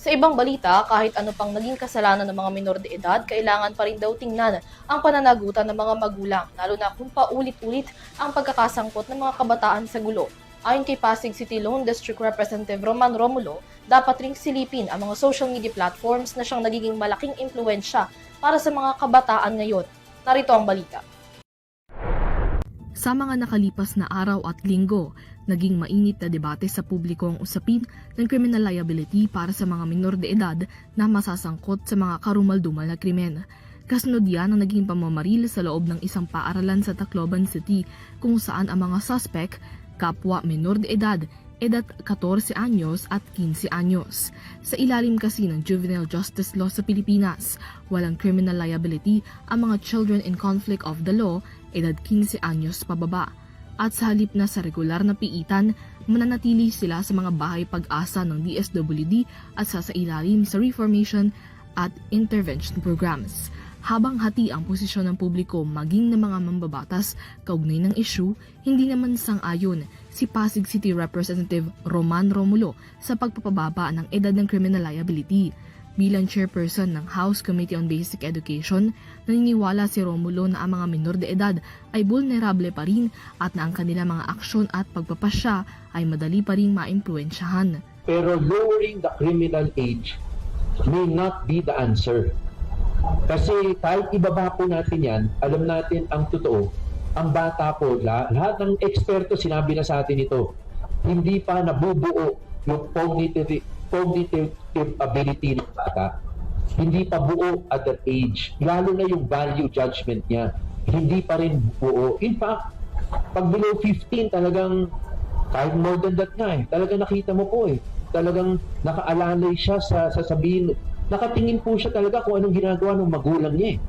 Sa ibang balita, kahit ano pang naging kasalanan ng mga minor de edad, kailangan pa rin daw tingnan ang pananagutan ng mga magulang, lalo na kung paulit-ulit ang pagkakasangkot ng mga kabataan sa gulo. Ayon kay Pasig City Lone District Representative Roman Romulo, dapat ring silipin ang mga social media platforms na siyang nagiging malaking impluensya para sa mga kabataan ngayon. Narito ang balita. Sa mga nakalipas na araw at linggo, naging mainit na debate sa publiko ang usapin ng criminal liability para sa mga minor de edad na masasangkot sa mga karumal-dumal na krimen. Kasunod yan ang naging pamamaril sa loob ng isang paaralan sa Tacloban City kung saan ang mga suspect, kapwa minor de edad 14 anyos at 15 anyos. Sa ilalim kasi ng Juvenile Justice Law sa Pilipinas, walang criminal liability ang mga children in conflict of the law edad 15 anyos pababa. At sa halip na sa regular na piitan, mananatili sila sa mga bahay pag-asa ng DSWD at sasailalim sa reformation at intervention programs. Habang hati ang posisyon ng publiko maging ng mga mambabatas kaugnay ng issue, hindi naman sang-ayon si Pasig City Representative Roman Romulo sa pagpapababa ng edad ng criminal liability. Bilang chairperson ng House Committee on Basic Education, naniniwala si Romulo na ang mga minor de edad ay vulnerable pa rin at na ang kanilang mga aksyon at pagpapasya ay madali pa rin maimpluwensyahan. Pero lowering the criminal age may not be the answer. Kasi kahit ibaba po natin yan, alam natin ang totoo, ang bata po, lahat ng eksperto sinabi na sa atin ito, hindi pa nabubuo yung cognitive ability ng bata. Hindi pa buo at that age. Lalo na yung value judgment niya. Hindi pa rin buo. In fact, pag below 15, talagang, kahit more than that nga talagang nakita mo po talagang nakaalalay siya sa sasabihin. Nakatingin po siya talaga kung anong ginagawa ng magulang niya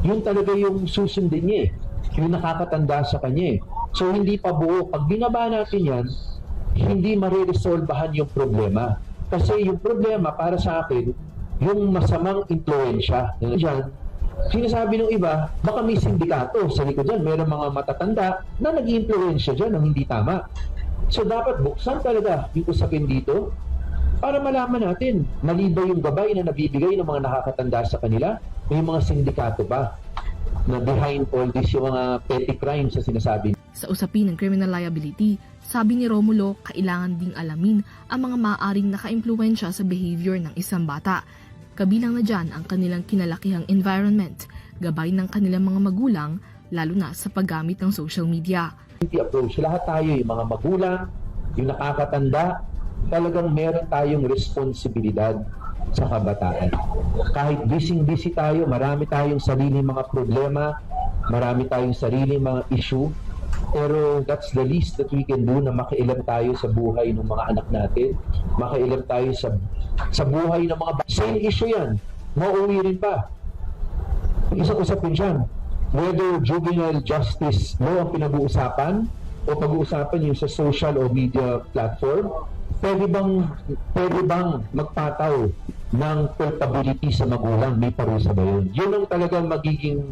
Yun talaga yung susundin niya Yung nakakatanda sa kanya So hindi pa buo. Pag binaba natin yan, hindi mariresolbahan yung problema. Kasi yung problema para sa akin, yung masamang impluensya. Diyan, sinasabi ng iba, baka may sindikato sa likod dyan. Meron mga matatanda na nag-impluensya dyan ng hindi tama. So dapat buksan talaga yung usapin dito para malaman natin, mali ba yung gabay na nabibigay ng mga nakakatanda sa kanila? May mga sindikato ba na behind all this yung mga petty crimes na sinasabi? Sa usapin ng criminal liability, sabi ni Romulo, kailangan ding alamin ang mga maaaring nakaimpluwensya sa behavior ng isang bata. Kabilang na dyan ang kanilang kinalakihang environment, gabay ng kanilang mga magulang, lalo na sa paggamit ng social media. Approach, lahat tayo, yung mga magulang, yung nakakatanda, talagang meron tayong responsibilidad sa kabataan. Kahit busy tayo, marami tayong sariling mga problema, marami tayong sariling mga issue, pero that's the least that we can do na makialam tayo sa buhay ng mga anak natin, makialam tayo sa buhay ng mga same issue yan, mauwi rin pa. Isang usapin siya, whether juvenile justice law ang pinag-uusapan o pag-uusapan yung sa social o media platform, pwede bang magpataw ng culpability sa magulang? May parusa ba yun? Yun ang talagang magiging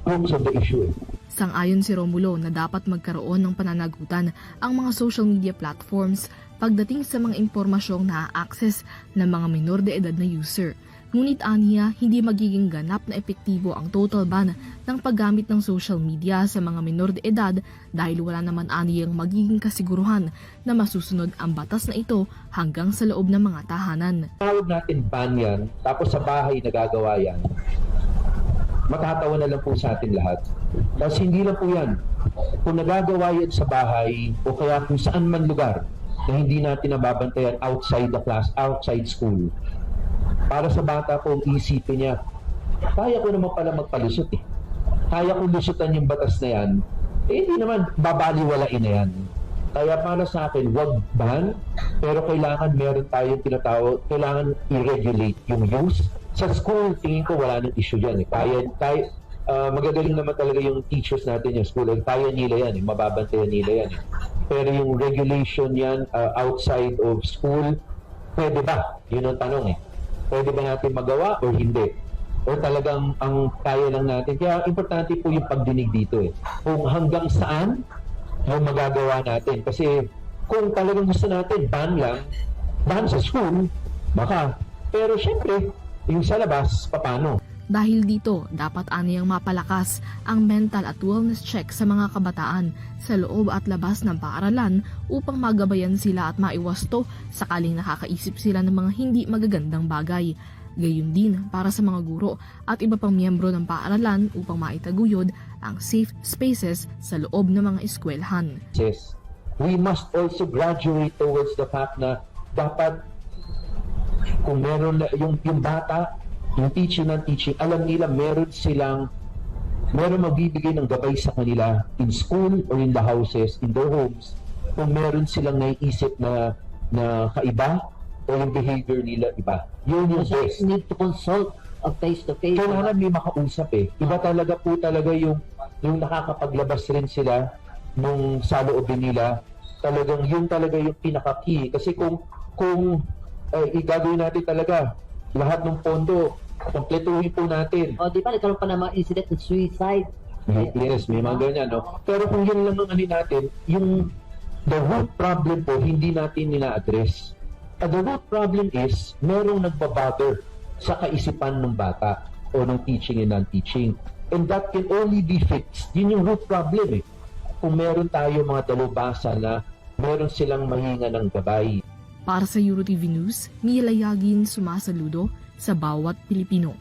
crux of the issue. Sang-ayon si Romulo na dapat magkaroon ng pananagutan ang mga social media platforms pagdating sa mga impormasyong na-access ng mga minor de edad na user. Ngunit aniya, hindi magiging ganap na epektibo ang total ban ng paggamit ng social media sa mga minor de edad dahil wala naman aniyang magiging kasiguruhan na masusunod ang batas na ito hanggang sa loob ng mga tahanan. Tawag natin ban yan, tapos sa bahay nagagawa yan. Matatawa na lang po sa atin lahat. Tapos hindi lang po yan. Kung nagagawa yan sa bahay o kaya kung saan man lugar na hindi natin nababantayan outside the class, outside school, para sa bata po, isipin niya, kaya ko naman pala magpalusot Kaya kong lusutan yung batas na yan, hindi naman babaliwalain na yan. Kaya para sa akin, wag ban, pero kailangan meron tayong tinatawag, kailangan i-regulate yung use. Sa school, tingin ko wala nang issue dyan. Magagaling naman talaga yung teachers natin yung school. Kaya nila yan, mababantayan nila yan. Pero yung regulation yan outside of school, pwede ba? Yun ang tanong Pwede ba natin magawa o hindi? O talagang ang kaya lang natin? Kaya importante po yung pagdinig dito Kung hanggang saan yung magagawa natin. Kasi kung talagang gusto natin, ban lang, dahil sa school, baka. Pero syempre, yung sa labas, paano? Dahil dito, dapat aniyang mapalakas ang mental at wellness check sa mga kabataan sa loob at labas ng paaralan upang magabayan sila at maiwasto sakaling nakakaisip sila ng mga hindi magagandang bagay. Gayon din para sa mga guro at iba pang miyembro ng paaralan upang maitaguyod ang safe spaces sa loob ng mga eskwelahan. Yes. We must also graduate towards the fact na dapat kung meron na yung bata, yung teaching, alam nila meron magbibigay ng gabay sa kanila in school or in the houses, in their homes, kung meron silang naiisip na kaiba o yung behavior nila iba. Yun yung best. Need to consult face-to-face. Kailangan may makausap eh. Iba talaga yung nakakapaglabas rin sila nung saloobin nila. Talagang yun talaga yung pinaka-key. Kasi kung igagawin natin talaga lahat ng pondo, kompletuhin po natin. O, di ba, nagkaroon pa ng mga incident ng suicide. Yes, may mga ganyan, no? Pero kung yun lang ang natin, the root problem po, hindi natin nina-address. The root problem is, merong nagbabother sa kaisipan ng bata o ng teaching and non-teaching. And that can only be fixed. Yun yung root problem eh. Kung meron tayo mga dalubhasa na meron silang mahinga ng gabay. Para sa EuroTV News, Mila Yagin sumasaludo sa bawat Pilipino.